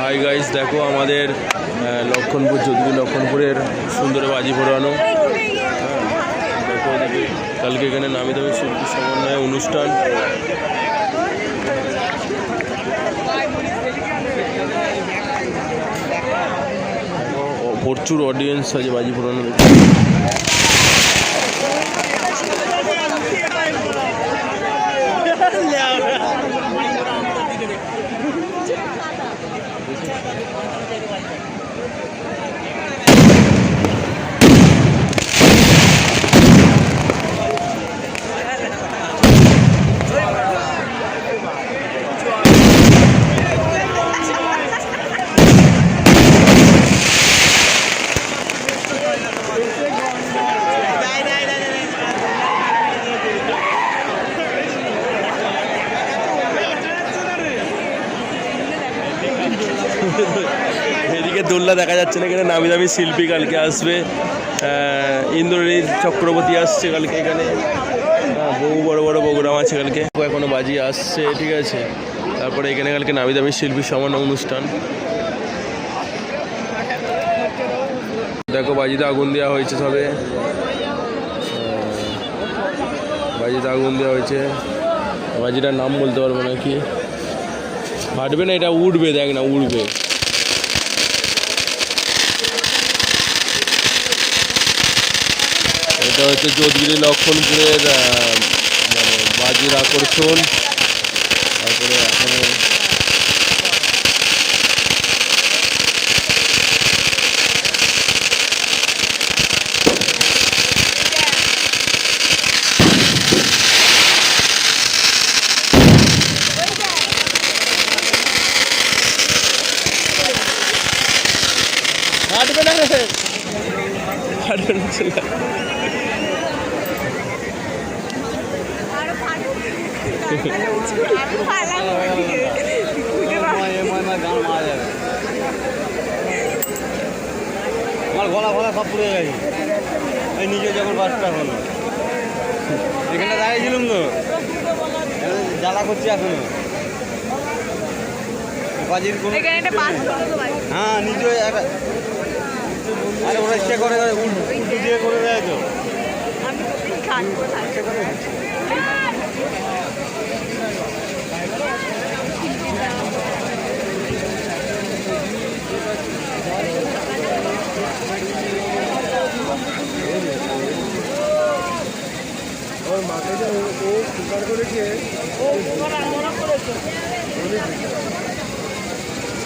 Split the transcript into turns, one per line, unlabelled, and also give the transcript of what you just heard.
Hi guys, দেখো আমাদের লক্ষণপুর যদুগিরি লক্ষণপুরের সুন্দর বাজি ফোড়ানো। দেখো কালকে এখানে নামি দামি শিল্পী সমন্বয়ে অনুষ্ঠান। প্রচুর অডিয়েন্স আছে বাজি ফোড়ানো দেখে। এদিকে দোল্লা দেখা যাচ্ছে না, এখানে নামি দামি শিল্পী কালকে আসবে। ইন্দ্রনীল চক্রবর্তী আসছে কালকে এখানে। বহু বড় বড় প্রোগ্রাম আছে কালকে, এখনো বাজি আসছে, ঠিক আছে। তারপরে এখানে কালকে নামি দামি শিল্পী সমান অনুষ্ঠান। দেখো বাজিতে আগুন দেওয়া হয়েছে, সবে বাজিতে আগুন দেওয়া হয়েছে। বাজিটার নাম বলতে পারবো না, কি ফাটবে না, এটা উঠবে, দেখ না উঠবে। এটা হচ্ছে যদুগিরি লক্ষণপুরের মানে বাজির আকর্ষণ। তারপরে এখনো ফাটবে না, ফাটবে না ছেলে।
আমার গলা গলা সব পুড়ে গেছে। এই নিজে যখন বাসটা হলো এখানে দাঁড়িয়েছিলাম তো, জ্বালা করছি এখনো বাজির কোনো। হ্যাঁ নিজে আরে ওরা ইচ্ছা করে উল্টো দিয়ে করে দেয় তো।
ওর মাকে যে ও স্বীকার করেছে, ও